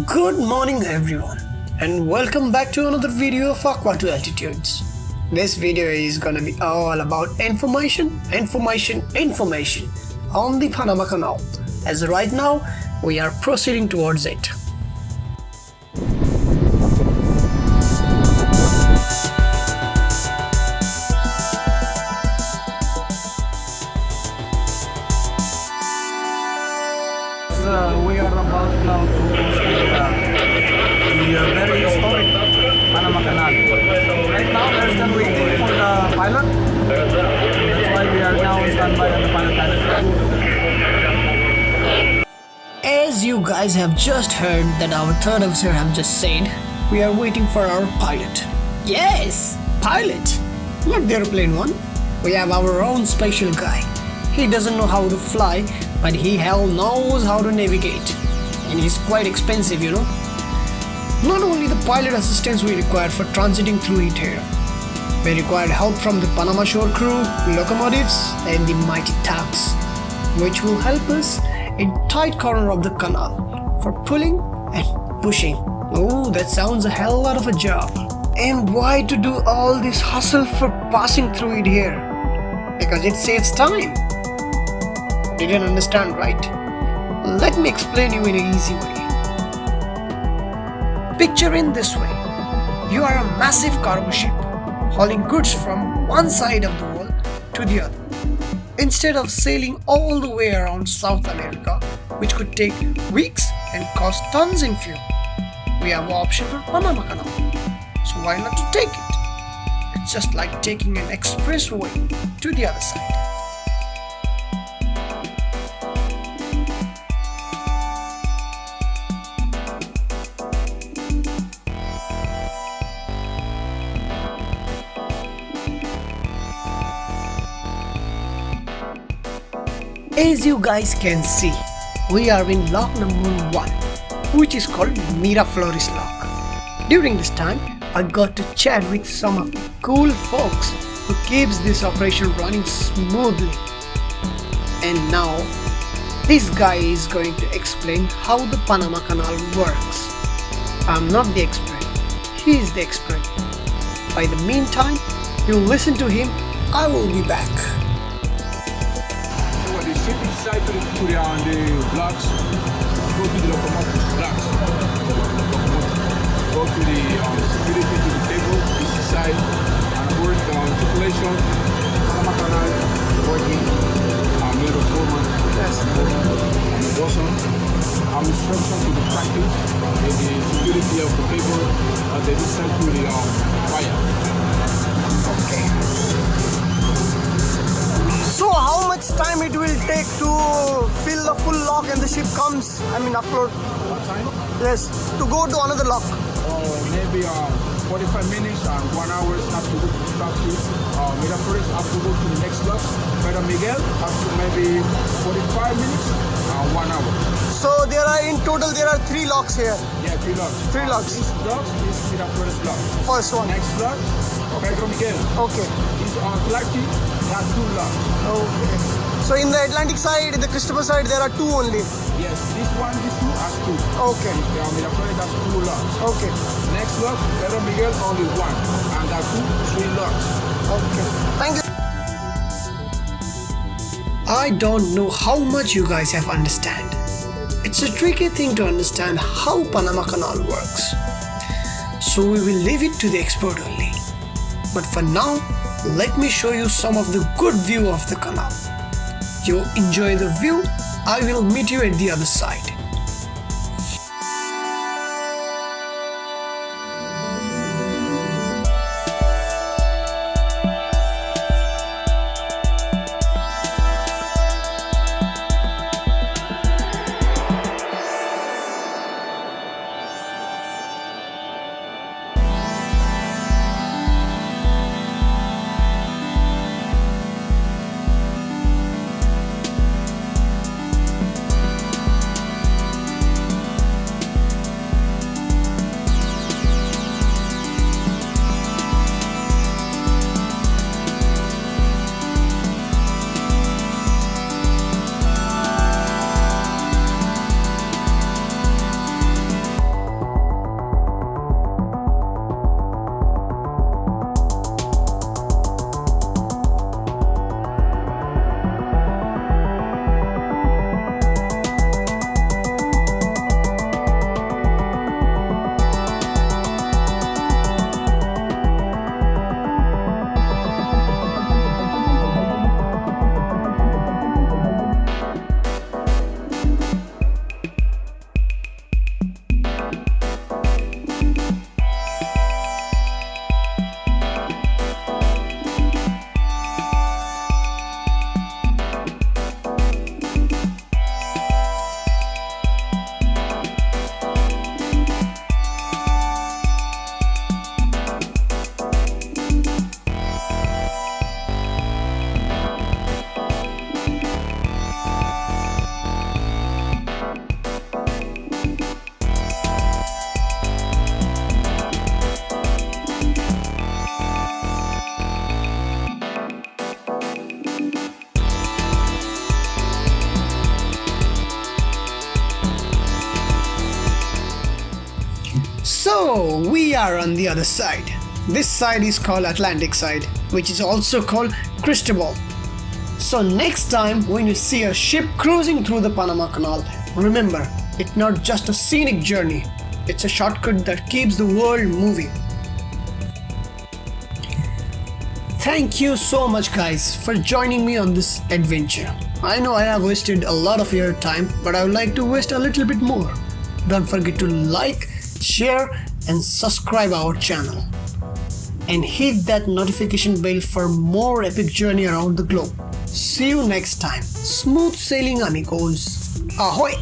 Good morning everyone, and welcome back to another video of Aqua to Altitudes. This video is gonna be all about information on the Panama Canal, as right now we are proceeding towards it. We are about now to the very historic Panama Canal. Right now we are still waiting for the pilot. That's why we are now on standby on the pilot island. As you guys have just heard that our third officer have just said, we are waiting for our pilot. Yes, pilot! Not the airplane one. We have our own special guy. He doesn't know how to fly, but he hell knows how to navigate. And he's quite expensive, you know. Not only the pilot assistance we required for transiting through it here. We required help from the Panama shore crew, locomotives and the mighty tugs, which will help us in tight corner of the canal for pulling and pushing. Oh, that sounds a hell lot of a job. And why to do all this hustle for passing through it here? Because it saves time. Didn't understand, right? Let me explain you in an easy way. Picture in this way. You are a massive cargo ship hauling goods from one side of the world to the other. Instead of sailing all the way around South America, which could take weeks and cost tons in fuel, we have an option for Panama Canal. So why not to take it? It's just like taking an expressway to the other side. As you guys can see, we are in lock number 1, which is called Miraflores lock. During this time, I got to chat with some of the cool folks who keeps this operation running smoothly. And now, this guy is going to explain how the Panama Canal works. I'm not the expert, he is the expert. By the meantime, you listen to him, I will be back. The ship inside to the blocks, go to the locomotive blocks, go to the security to the table, this side, and work on circulation, Panama Canal, working, middle foreman, and the bosun, instruction to the practice, and the security of the table, and they sent to the fire. Okay. So how much time it will take to fill the full lock and the ship comes, upload? What time? Yes, to go to another lock. Maybe 45 minutes and 1 hour have to go to the top ship. Miraflores have to go to the next lock. Pedro Miguel have to maybe 45 minutes and 1 hour. So in total there are 3 locks here. Yeah, 3 locks. 3 locks. This lock is Miraflores lock. First one. Next lock, Pedro Miguel. Okay. This Clarity, there are 2 locks. Okay. So in the Atlantic side, in the Christopher side, there are 2 only. Yes, this 2 has 2. Okay. Miraflores has 2 locks. Okay. Next lock, Pedro Miguel only 1. And there are 3 locks. Okay. Thank you. I don't know how much you guys have understand. It's a tricky thing to understand how Panama Canal works. So we will leave it to the expert only. But for now, let me show you some of the good view of the canal. You enjoy the view, I will meet you at the other side. are on the other side. This side is called Atlantic side, which is also called Cristobal. So next time when you see a ship cruising through the Panama Canal, remember, it's not just a scenic journey, it's a shortcut that keeps the world moving. Thank you so much guys for joining me on this adventure. I know I have wasted a lot of your time, but I would like to waste a little bit more. Don't forget to like, share and subscribe our channel. And hit that notification bell for more epic journey around the globe. See you next time. Smooth sailing amigos. Ahoy!